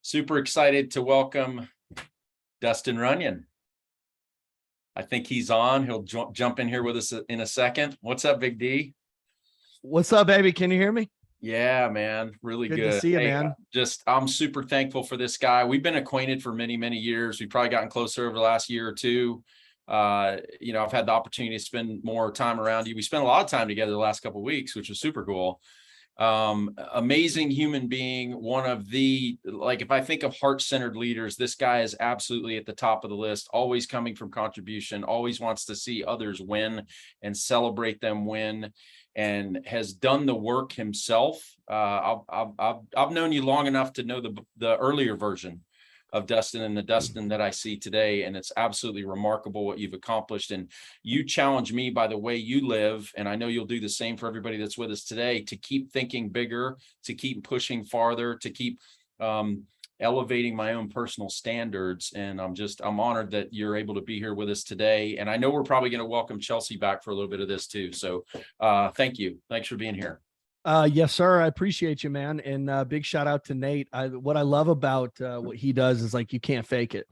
Super excited to welcome Dustin Runyon. I think he's on. He'll jump in here with us in a second. What's up, Big D? What's up, baby? Can you hear me? Yeah, man. Really good. Good to see you, man. I'm super thankful for this guy. We've been acquainted for many, many years. We've probably gotten closer over the last year or two. I've had the opportunity to spend more time around you. We spent a lot of time together the last couple of weeks, which was super cool. Amazing human being, one of the, like, if I think of heart-centered leaders, this guy is absolutely at the top of the list, always coming from contribution, always wants to see others win and celebrate them win, and has done the work himself. I've known you long enough to know the earlier version of Dustin and the Dustin that I see today. And it's absolutely remarkable what you've accomplished. And you challenge me by the way you live. And I know you'll do the same for everybody that's with us today, to keep thinking bigger, to keep pushing farther, to keep elevating my own personal standards. And I'm honored that you're able to be here with us today. And I know we're probably going to welcome Chelsea back for a little bit of this too. So thank you. Thanks for being here. Yes, sir. I appreciate you, man. And big shout out to Nate. What I love about what he does is, like, you can't fake it.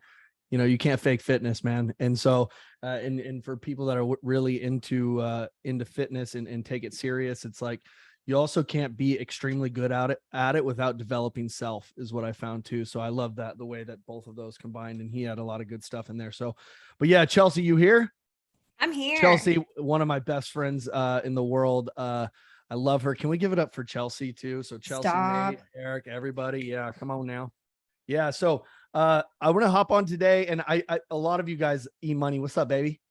You know, you can't fake fitness, man. And so, and for people that are really into fitness and take it serious, it's like, you also can't be extremely good at it without developing self, is what I found too. So I love that, the way that both of those combined, and he had a lot of good stuff in there. So, but yeah, Chelsea, you here? I'm here. Chelsea, one of my best friends in the world. I love her. Can we give it up for Chelsea too? So Chelsea, Nate, Erik, everybody. Yeah, come on now. Yeah. So I want to hop on today, and I a lot of you guys, E-Money, what's up, baby?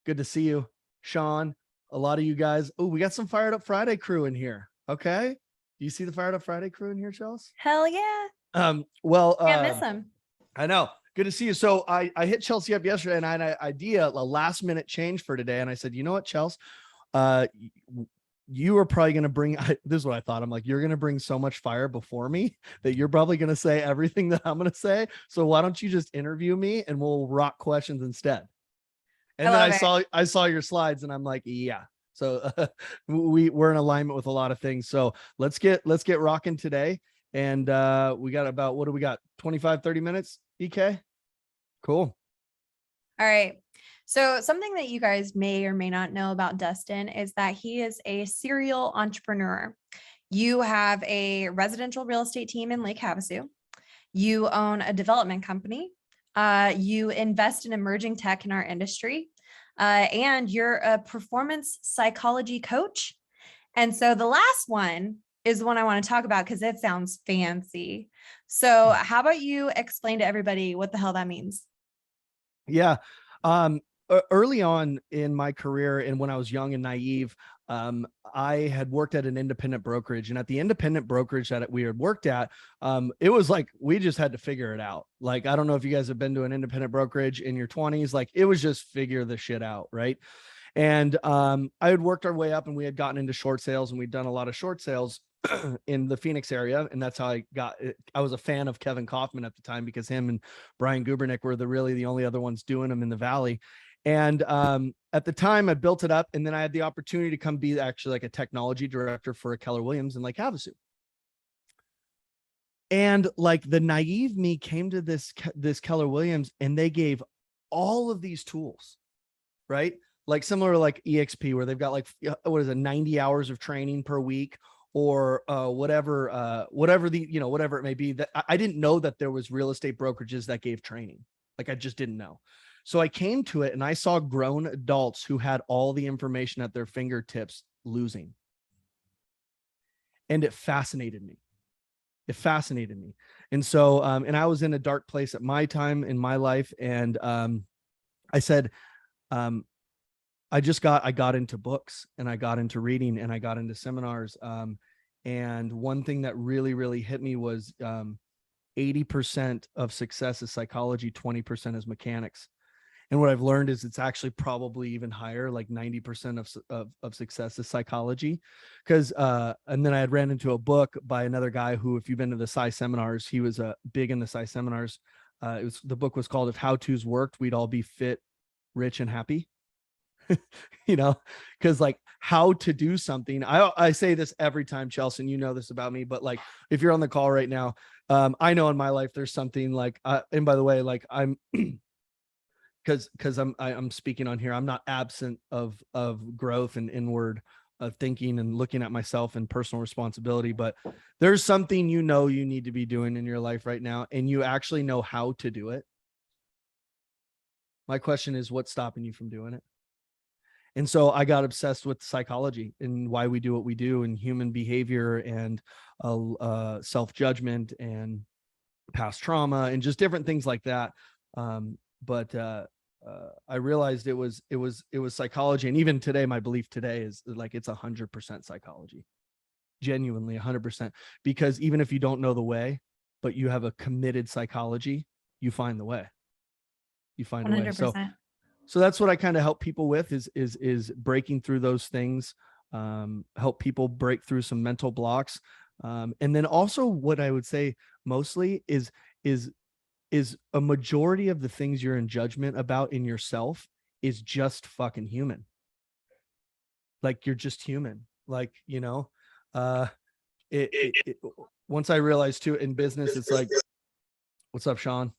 Good to see you. Sean, a lot of you guys. Oh, we got some Fired Up Friday crew in here. Okay. Do you see the Fired Up Friday crew in here, Chelsea? Hell yeah. Can't miss them. I know. Good to see you. So I hit Chelsea up yesterday, and I had an idea, a last minute change for today. And I said, you know what, Chelsea, you are probably going to bring, this is what I thought. I'm like, you're going to bring so much fire before me that you're probably going to say everything that I'm going to say. So why don't you just interview me and we'll rock questions instead? And then I saw your slides, and I'm like, yeah. So we're in alignment with a lot of things. So let's get rocking today. And we got about, what do we got? 25, 30 minutes, EK? Cool. All right. So something that you guys may or may not know about Dustin is that he is a serial entrepreneur. You have a residential real estate team in Lake Havasu. You own a development company. You invest in emerging tech in our industry. And you're a performance psychology coach. And so the last one is the one I want to talk about because it sounds fancy. So how about you explain to everybody what the hell that means? Yeah. Early on in my career, and when I was young and naive, I had worked at an independent brokerage, and at the independent brokerage that we had worked at, it was like, we just had to figure it out. Like, I don't know if you guys have been to an independent brokerage in your 20s, like, it was just figure the shit out. Right. And, I had worked our way up, and we had gotten into short sales, and we'd done a lot of short sales in the Phoenix area. And that's how I was a fan of Kevin Kaufman at the time, because him and Brian Gubernick were really the only other ones doing them in the Valley. And at the time I built it up, and then I had the opportunity to come be actually like a technology director for a Keller Williams in Lake Havasu. And like, the naive me came to this Keller Williams, and they gave all of these tools, right? Like similar to like EXP, where they've got like, what is it, 90 hours of training per week, or whatever it may be. That I didn't know that there was real estate brokerages that gave training. Like, I just didn't know. So I came to it, and I saw grown adults who had all the information at their fingertips losing. And it fascinated me. And so, and I was in a dark place at my time in my life. And I said, I got into books, and I got into reading, and I got into seminars. And one thing that really, really hit me was 80% of success is psychology, 20% is mechanics. And what I've learned is it's actually probably even higher, like 90% of success is psychology. Because and then I had ran into a book by another guy who, if you've been to the Psy seminars, he was big in the Psy seminars. The book was called "If How-Tos Worked, We'd All Be Fit, Rich, and Happy." Because like, how to do something. I say this every time, Chelsea, and you know this about me, but like, if you're on the call right now, I know in my life there's something like, and by the way, like I'm, because I'm speaking on here. I'm not absent of growth and inward thinking and looking at myself and personal responsibility, but there's something you need to be doing in your life right now, and you actually know how to do it. My question is, what's stopping you from doing it? And so I got obsessed with psychology and why we do what we do, and human behavior, and self-judgment, and past trauma, and just different things like that. But I realized it was psychology. And even today, my belief today is like, it's 100% psychology, genuinely 100%, because even if you don't know the way, but you have a committed psychology, you find the way. You find 100%. A way. So that's what I kind of help people with, is breaking through those things, help people break through some mental blocks. And then also what I would say mostly is a majority of the things you're in judgment about in yourself is just fucking human. Like, you're just human. Like, once I realized too, in business, it's like, what's up, Sean?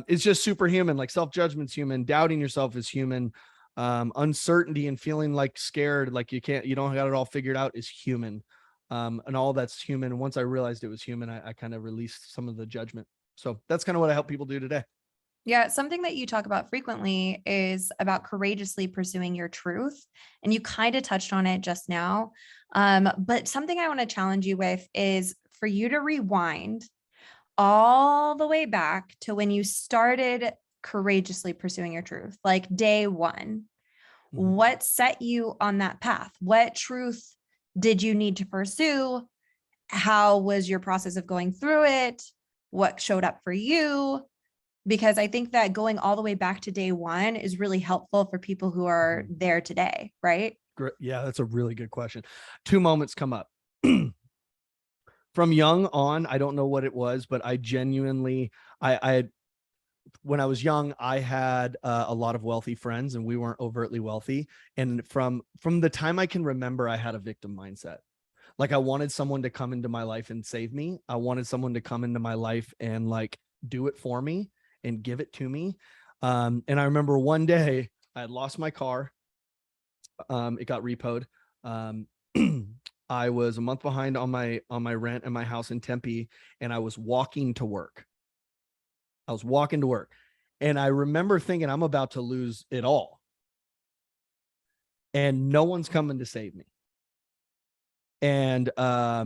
It's just superhuman. Like, self-judgment's human. Doubting yourself is human. Uncertainty and feeling like scared, like you don't got it all figured out, is human. And all that's human. And once I realized it was human, I kind of released some of the judgment. So that's kind of what I help people do today. Yeah, something that you talk about frequently is about courageously pursuing your truth. And you kind of touched on it just now. But something I want to challenge you with is for you to rewind all the way back to when you started courageously pursuing your truth, like day one. Mm-hmm. What set you on that path? What truth did you need to pursue? How was your process of going through it? What showed up for you? Because I think that going all the way back to day one is really helpful for people who are there today, right? Great. Yeah, that's a really good question. Two moments come up. From young on, I don't know what it was, but I genuinely, when I was young, I had a lot of wealthy friends, and we weren't overtly wealthy. And from the time I can remember, I had a victim mindset. Like, I wanted someone to come into my life and save me. I wanted someone to come into my life and like do it for me and give it to me. And I remember one day I had lost my car. It got repoed. I was a month behind on my rent in my house in Tempe, and I was walking to work. And I remember thinking, I'm about to lose it all, and no one's coming to save me. And I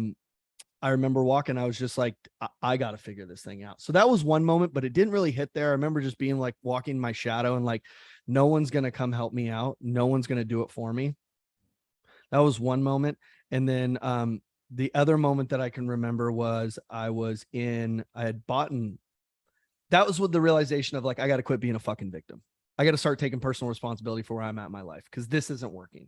remember walking, I was just like, I got to figure this thing out. So that was one moment, but it didn't really hit there. I remember just being like walking my shadow, and like, no one's going to come help me out. No one's going to do it for me. That was one moment. And then the other moment that I can remember was I had bought, that was with the realization of like, I got to quit being a fucking victim. I got to start taking personal responsibility for where I'm at in my life, because this isn't working.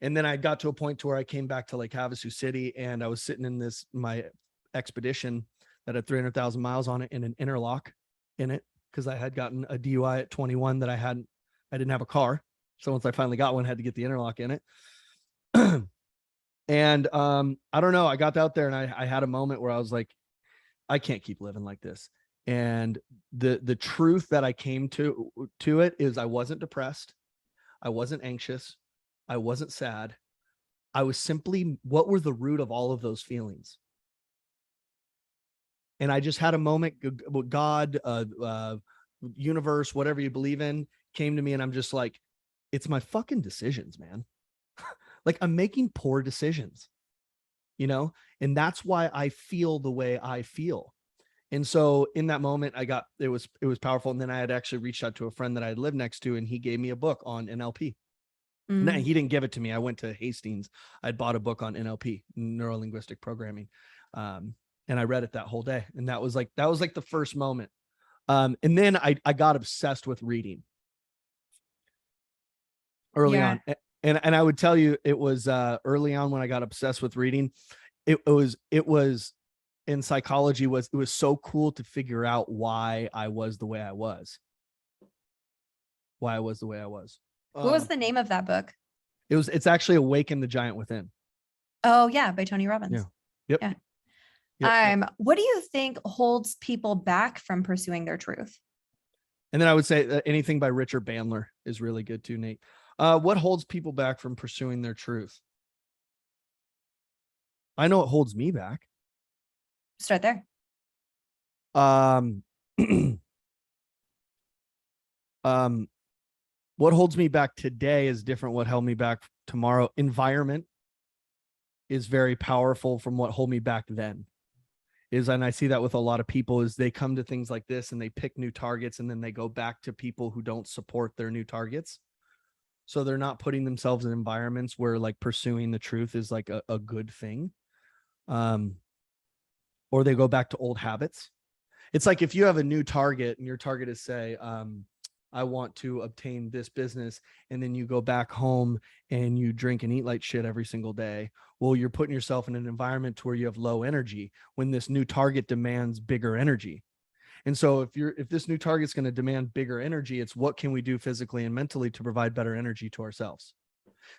And then I got to a point to where I came back to Lake Havasu City, and I was sitting in my expedition that had 300,000 miles on it, in an interlock in it, because I had gotten a DUI at 21 that I didn't have a car. So once I finally got one, I had to get the interlock in it. And I don't know, I got out there, and I had a moment where I was like, I can't keep living like this. And the truth that I came to it is, I wasn't depressed. I wasn't anxious. I wasn't sad. I was simply, what were the root of all of those feelings? And I just had a moment, God, universe, whatever you believe in, came to me, and I'm just like, it's my fucking decisions, man. Like, I'm making poor decisions, and that's why I feel the way I feel. And so in that moment, it was powerful. And then I had actually reached out to a friend that I had lived next to, and he gave me a book on NLP. No, he didn't give it to me. I went to Hastings. I'd bought a book on NLP, neuro-linguistic programming. And I read it that whole day. And that was like the first moment. And then I got obsessed with reading early on. And I would tell you, it was early on when I got obsessed with reading. It was in psychology, it was so cool to figure out why I was the way I was. What was the name of that book? It's actually Awaken the Giant Within. Oh yeah, by Tony Robbins. Yeah. Yep. Yeah. Yep. What do you think holds people back from pursuing their truth? And then I would say anything by Richard Bandler is really good too, Nate. What holds people back from pursuing their truth? I know it holds me back. Start there. Um, what holds me back today is different. What held me back tomorrow. Environment is very powerful from what hold me back then. And I see that with a lot of people is they come to things like this and they pick new targets and then they go back to people who don't support their new targets. So they're not putting themselves in environments where like pursuing the truth is like a good thing. Or they go back to old habits. It's like if you have a new target and your target is say, I want to obtain this business, and then you go back home and you drink and eat like shit every single day. Well, you're putting yourself in an environment to where you have low energy when this new target demands bigger energy. And so if this new target's going to demand bigger energy, it's what can we do physically and mentally to provide better energy to ourselves.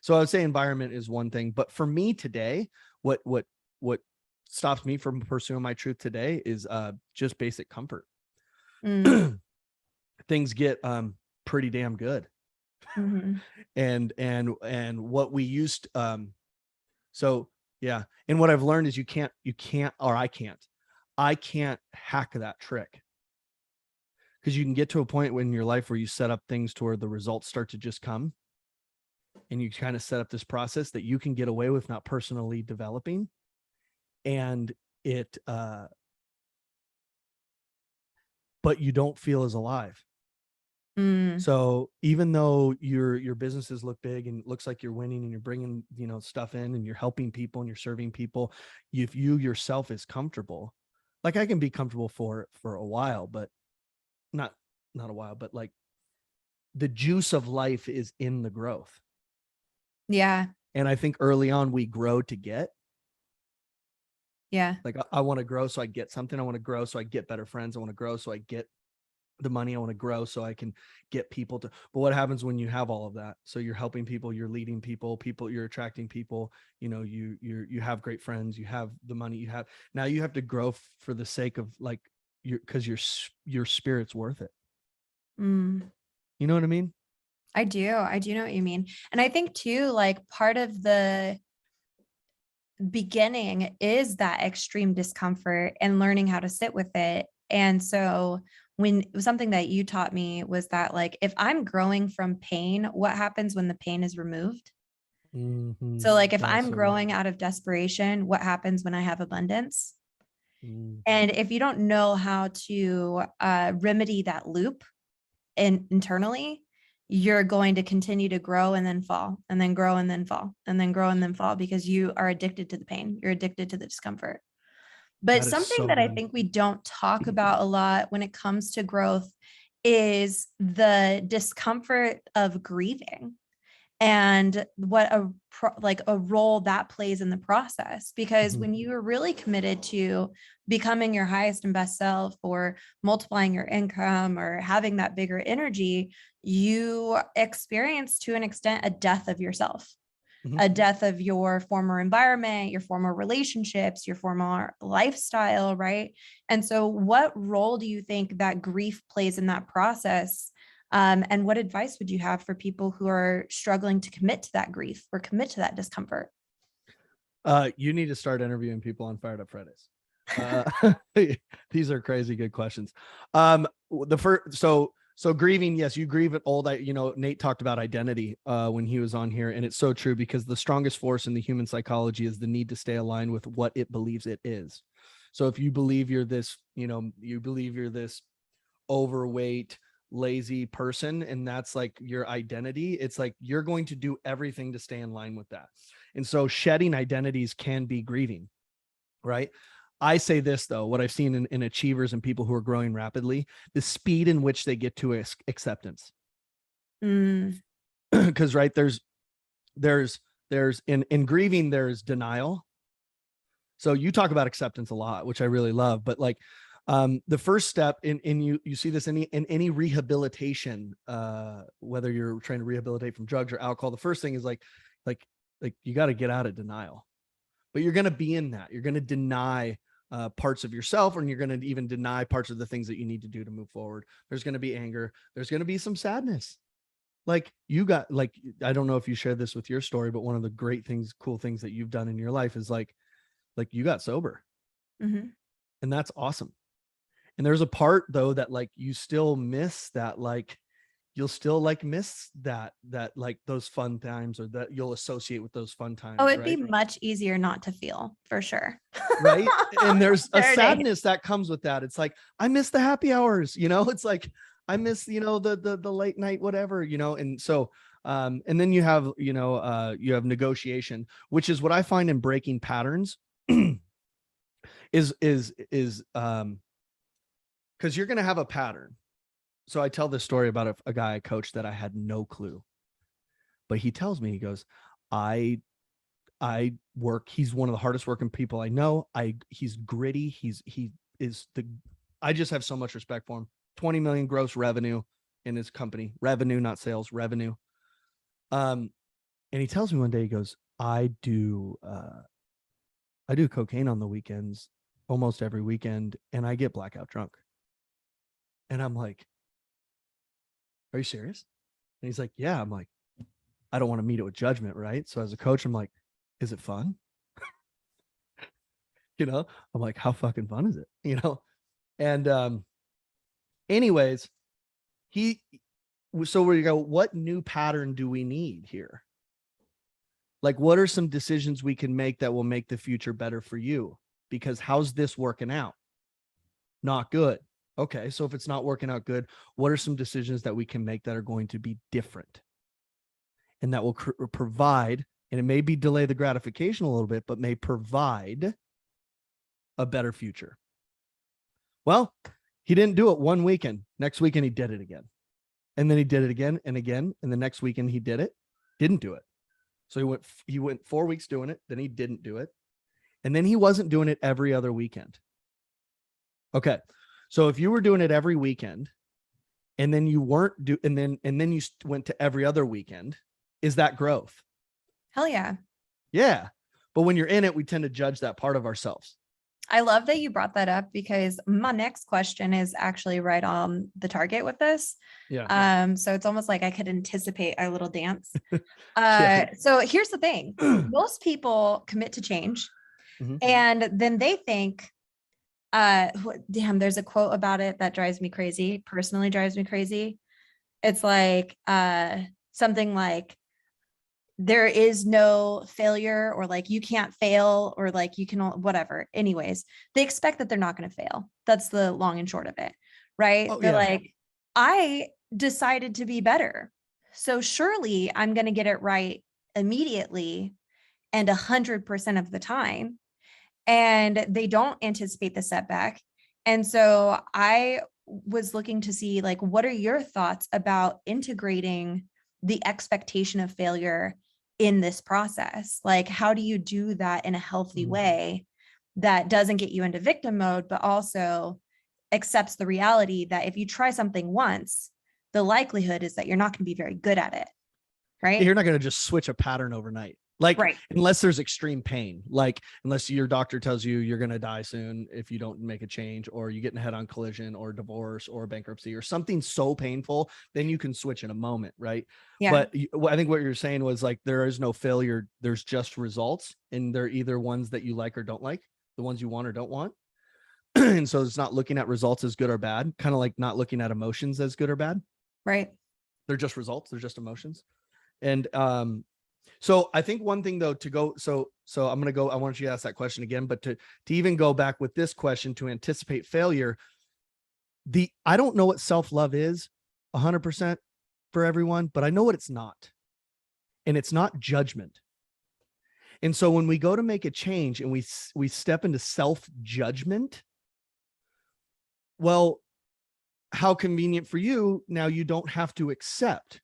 So I would say environment is one thing, but for me today, what stops me from pursuing my truth today is just basic comfort. Things get pretty damn good. And what we used so yeah, and what I've learned is I can't hack that trick, because you can get to a point in your life where you set up things to where the results start to just come, and you kind of set up this process that you can get away with not personally developing, and it but you don't feel as alive. So even though your businesses look big and it looks like you're winning and you're bringing, stuff in and you're helping people and you're serving people, if you yourself is comfortable, like I can be comfortable for a while, but not a while, but like the juice of life is in the growth. Yeah. And I think early on we grow to get. Yeah. Like I want to grow so I get something. I want to grow so I get better friends. I want to grow so I get the money. I want to grow so I can get people to, but what happens when you have all of that? So you're helping people, you're leading people, you're attracting people, you have great friends, you have the money now you have to grow for the sake of like because your spirit's worth it. You know what I mean? I do know what you mean. And I think too, like part of the beginning is that extreme discomfort and learning how to sit with it. And so when something that you taught me was that like, if I'm growing from pain, what happens when the pain is removed? So like, if I'm growing out of desperation, what happens when I have abundance? And if you don't know how to remedy that loop internally, you're going to continue to grow and then fall and then grow and then fall and then grow and then fall, because you are addicted to the pain. You're addicted to the discomfort. But something that I think we don't talk about a lot when it comes to growth is the discomfort of grieving and what a role that plays in the process. Because when you are really committed to becoming your highest and best self, or multiplying your income, or having that bigger energy, you experience to an extent a death of yourself. A death of your former environment, your former relationships, your former lifestyle, right? And so what role do you think that grief plays in that process? And what advice would you have for people who are struggling to commit to that grief or commit to that discomfort? You need to start interviewing people on Fired Up Fridays. These are crazy good questions. So grieving, yes, you grieve at old. Nate talked about identity when he was on here, and it's so true, because the strongest force in the human psychology is the need to stay aligned with what it believes it is. So if you believe you're this, overweight, lazy person, and that's like your identity, it's like you're going to do everything to stay in line with that. And so shedding identities can be grieving, right? I say this though, what I've seen in achievers and people who are growing rapidly, the speed in which they get to acceptance. Because right, there's in grieving, there's denial. So you talk about acceptance a lot, which I really love, but like the first step in you see this in any rehabilitation, whether you're trying to rehabilitate from drugs or alcohol, the first thing is like you got to get out of denial. but you're going to be in that. You're going to deny parts of yourself, and you're going to even deny parts of the things that you need to do to move forward. There's going to be anger. There's going to be some sadness. Like I don't know if you shared this with your story, but one of the great things, cool things that you've done in your life is like you got sober, and that's awesome. And there's a part though, that like, you still miss that, like, you'll still like miss that like those fun times, or that you'll associate with those fun times. Oh, it'd right? be much easier not to feel, for sure. Right. And there's a There it is. sadness that comes with that. It's like, I miss the happy hours, it's like, I miss, the late night, whatever, and so, and then you have, you have negotiation, which is what I find in breaking patterns is because you're going to have a pattern. So I tell this story about a guy I coached that I had no clue, but he tells me, he goes, I work. He's one of the hardest working people I know. He's gritty. I just have so much respect for him. 20 million gross revenue in his company, revenue, not sales, revenue. And he tells me one day, he goes, I do cocaine on the weekends, almost every weekend, and I get blackout drunk. And I'm like, are you serious? And he's like, yeah. I'm like, I don't want to meet it with judgment, right? So as a coach, I'm like, is it fun? I'm like, how fucking fun is it? And anyways, so where you go, what new pattern do we need here? Like, what are some decisions we can make that will make the future better for you? Because how's this working out? Not good. Okay, so if it's not working out good, what are some decisions that we can make that are going to be different? And that will provide, and it may be delay the gratification a little bit, but may provide a better future. Well, he didn't do it one weekend. Next weekend, he did it again. And then he did it again and again. And the next weekend he didn't do it. So he went 4 weeks doing it. Then he didn't do it. And then he wasn't doing it every other weekend. Okay. So if you were doing it every weekend and then you weren't and then you went to every other weekend, is that growth? Hell yeah. Yeah. But when you're in it, we tend to judge that part of ourselves. I love that you brought that up, because my next question is actually right on the target with this. Yeah. So it's almost like I could anticipate our little dance. Yeah. So here's the thing. Most people commit to change, and then they think, damn, there's a quote about it that drives me crazy, personally drives me crazy. It's like, something like, there is no failure, or like, you can't fail, or like, you can, whatever. Anyways, they expect that they're not going to fail. That's the long and short of it. Right. Oh, they're yeah. like, I decided to be better, so surely I'm going to get it right immediately and 100% of the time. And they don't anticipate the setback. And so I was looking to see, like, what are your thoughts about integrating the expectation of failure in this process? Like, how do you do that in a healthy way that doesn't get you into victim mode, but also accepts the reality that if you try something once, the likelihood is that you're not going to be very good at it. Right. You're not going to just switch a pattern overnight. Like, right. Unless there's extreme pain, like unless your doctor tells you you're going to die soon if you don't make a change, or you get in a head-on collision or divorce or bankruptcy or something so painful, then you can switch in a moment. Right. Yeah. But I think what you're saying was, like, there is no failure. There's just results, and they're either ones that you like or don't like, the ones you want or don't want. And so it's not looking at results as good or bad, kind of like not looking at emotions as good or bad. Right. They're just results. They're just emotions. And, so I think one thing though, so I'm going to go, I want you to ask that question again, but to even go back with this question, to anticipate failure, I don't know what self-love is 100% for everyone, but I know what it's not. And it's not judgment. And so when we go to make a change and we step into self-judgment, well, how convenient for you. Now you don't have to accept.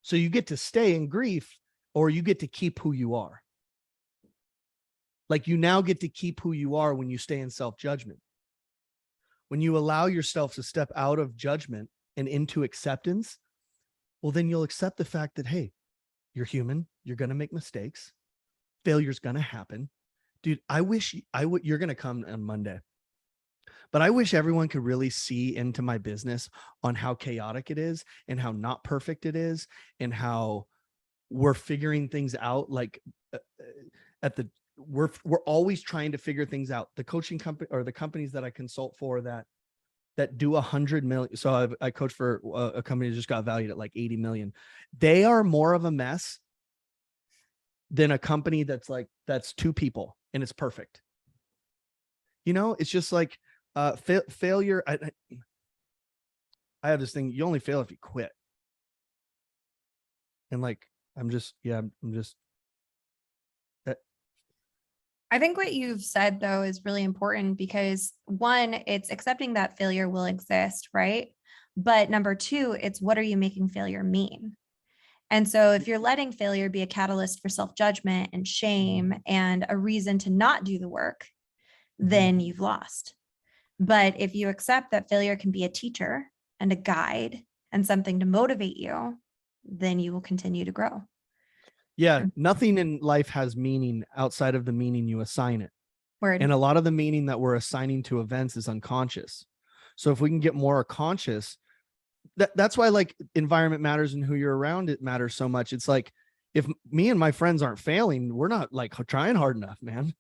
So you get to stay in grief, or you get to keep who you are. Like, you now get to keep who you are when you stay in self-judgment. When you allow yourself to step out of judgment and into acceptance, well, then you'll accept the fact that, hey, you're human. You're going to make mistakes. Failure's going to happen. dude, you're going to come on Monday, but I wish everyone could really see into my business on how chaotic it is and how not perfect it is and how we're figuring things out. Like we're always trying to figure things out. The coaching company or the companies that I consult for that do 100 million. So I coach for a company that just got valued at like 80 million. They are more of a mess than a company that's two people and it's perfect. You know, it's just like failure. I have this thing. You only fail if you quit. And like, I'm just. I think what you've said though is really important because one, it's accepting that failure will exist, right? But number two, it's what are you making failure mean? And so if you're letting failure be a catalyst for self-judgment and shame and a reason to not do the work, then you've lost. But if you accept that failure can be a teacher and a guide and something to motivate you, then you will continue to grow. Yeah, nothing in life has meaning outside of the meaning you assign it. Word. And a lot of the meaning that we're assigning to events is unconscious. So if we can get more conscious, that's why like environment matters and who you're around, it matters so much. It's like, if me and my friends aren't failing, we're not like trying hard enough, man.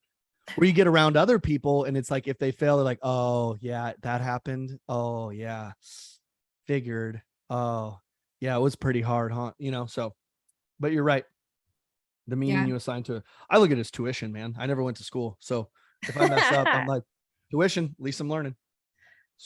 Where you get around other people and it's like, if they fail, they're like, oh yeah, that happened. Oh yeah. Figured. Oh yeah, it was pretty hard, huh? You know, so, but you're right. The meaning you assign to it. I look at it as tuition, man. I never went to school. So if I mess up, I'm like, tuition, at least I'm learning.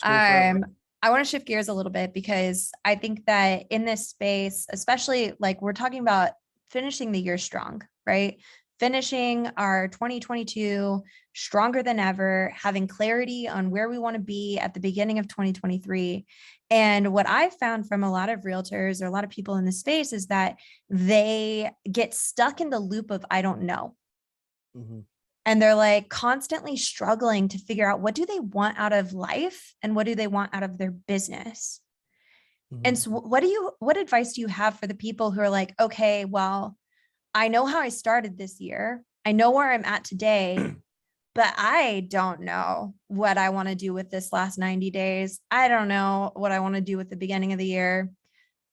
I want to shift gears a little bit because I think that in this space, especially like we're talking about finishing the year strong, right? Finishing our 2022 stronger than ever, having clarity on where we want to be at the beginning of 2023. And what I've found from a lot of realtors or a lot of people in the space is that they get stuck in the loop of, I don't know. Mm-hmm. And they're like constantly struggling to figure out what do they want out of life and what do they want out of their business. Mm-hmm. And so what advice do you have for the people who are like, okay, well, I know how I started this year. I know where I'm at today, but I don't know what I want to do with this last 90 days. I don't know what I want to do with the beginning of the year.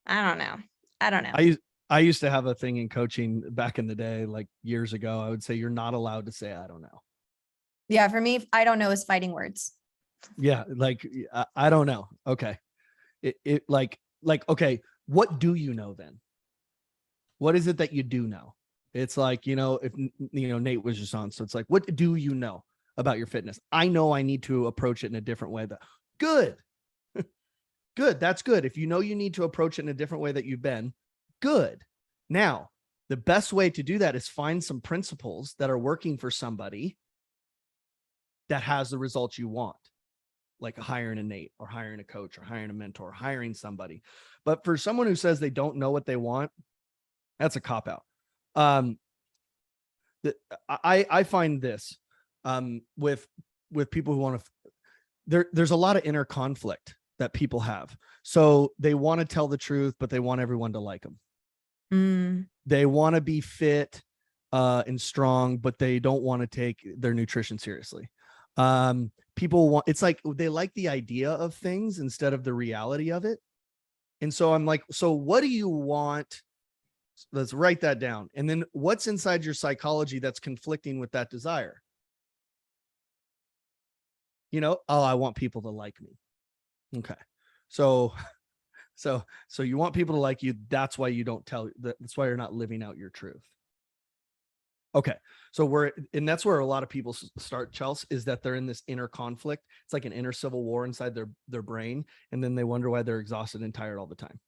I don't know. I used to have a thing in coaching back in the day, like years ago. I would say you're not allowed to say, I don't know. Yeah. For me, I don't know is fighting words. Yeah. Like, I don't know. Okay. It like, okay, what do you know then? What is it that you do know? It's like, you know, if, you know, Nate was just on. So it's like, what do you know about your fitness? I know I need to approach it in a different way. Good. Good. That's good. If you know you need to approach it in a different way that you've been, good. Now, the best way to do that is find some principles that are working for somebody that has the results you want, like hiring a Nate or hiring a coach or hiring a mentor, hiring somebody. But for someone who says they don't know what they want, that's a cop-out. I find this with people who want to, there's a lot of inner conflict that people have. So they want to tell the truth, but they want everyone to like them. They want to be fit and strong, but they don't want to take their nutrition seriously. People want, it's like they like the idea of things instead of the reality of it. And so I'm like, so what do you want? Let's write that down. And then what's inside your psychology that's conflicting with that desire? You know, oh, I want people to like me. Okay. So you want people to like you. That's why you don't tell, that's why you're not living out your truth. Okay. So and that's where a lot of people start, Chelsea, is that they're in this inner conflict. It's like an inner civil war inside their brain. And then they wonder why they're exhausted and tired all the time.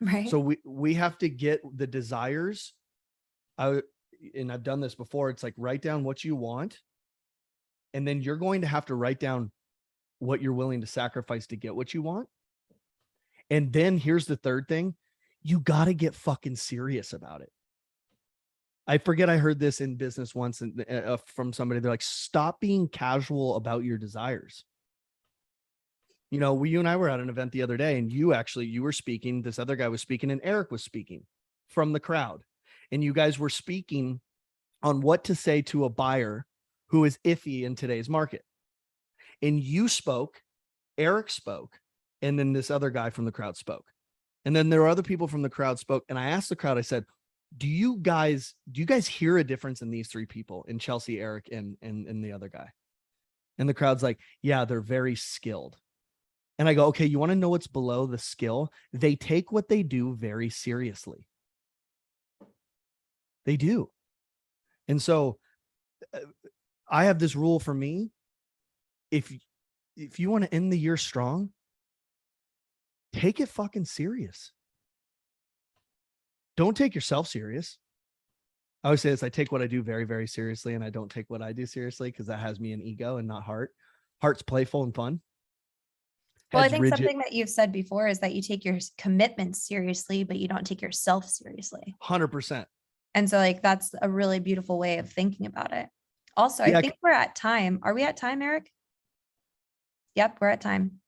Right. So we have to get the desires. And I've done this before. It's like, write down what you want. And then you're going to have to write down what you're willing to sacrifice to get what you want. And then here's the third thing. You got to get fucking serious about it. I forget I heard this in business once from somebody. They're like, stop being casual about your desires. You know, you and I were at an event the other day, and you were speaking. This other guy was speaking, and Erik was speaking from the crowd. And you guys were speaking on what to say to a buyer who is iffy in today's market. And you spoke, Erik spoke, and then this other guy from the crowd spoke. And then there were other people from the crowd spoke. And I asked the crowd, I said, do you guys hear a difference in these three people, in Chelsea, Erik, and the other guy? And the crowd's like, yeah, they're very skilled. And I go, okay, you want to know what's below the skill? They take what they do very seriously. They do. And so I have this rule for me. If you want to end the year strong, take it fucking serious. Don't take yourself serious. I always say this, I take what I do very, very seriously, and I don't take what I do seriously because that has me an ego and not heart. Heart's playful and fun. Well, I think something that you've said before is that you take your commitments seriously, but you don't take yourself seriously. 100%. And so like, that's a really beautiful way of thinking about it. Also, Yeah, I think we're at time. Are we at time, Erik? Yep, we're at time.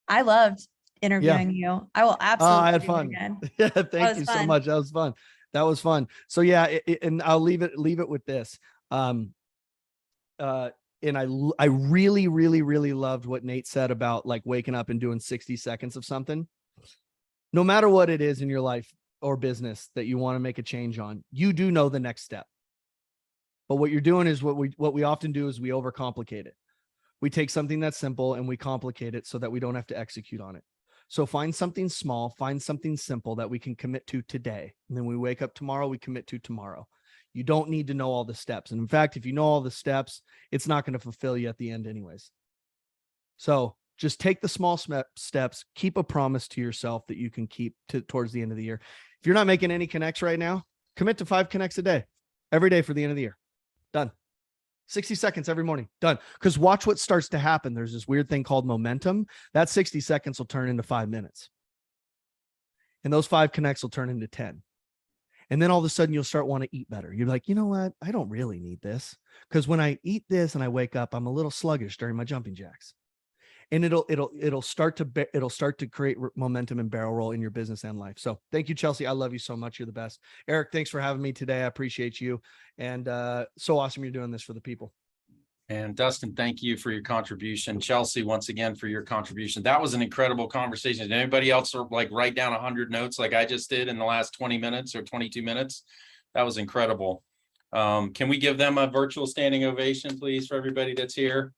I loved interviewing you. I will absolutely I had do it fun. again. Yeah, thank you so much. That was fun. That was fun. So yeah, and I'll leave it with this. And I really, really, really loved what Nate said about like waking up and doing 60 seconds of something. No matter what it is in your life or business that you want to make a change on, you do know the next step. But what you're doing is what we often do is we overcomplicate it. We take something that's simple and we complicate it so that we don't have to execute on it. So find something small, find something simple that we can commit to today. And then we wake up tomorrow, we commit to tomorrow. You don't need to know all the steps. And in fact, if you know all the steps, it's not going to fulfill you at the end anyways. So just take the small steps, keep a promise to yourself that you can keep towards the end of the year. If you're not making any connects right now, commit to 5 connects a day, every day for the end of the year. Done. 60 seconds every morning. Done. Because watch what starts to happen. There's this weird thing called momentum. That 60 seconds will turn into 5 minutes. And those 5 connects will turn into 10. And then all of a sudden you'll start wanting to eat better. You're like, you know what? I don't really need this. Because when I eat this and I wake up, I'm a little sluggish during my jumping jacks. And it'll start to create momentum and barrel roll in your business and life. So thank you, Chelsea. I love you so much. You're the best. Erik, thanks for having me today. I appreciate you. And so awesome you're doing this for the people. And Dustin, thank you for your contribution. Chelsea, once again, for your contribution. That was an incredible conversation. Did anybody else like write down 100 notes like I just did in the last 20 minutes or 22 minutes? That was incredible. Can we give them a virtual standing ovation, please, for everybody that's here?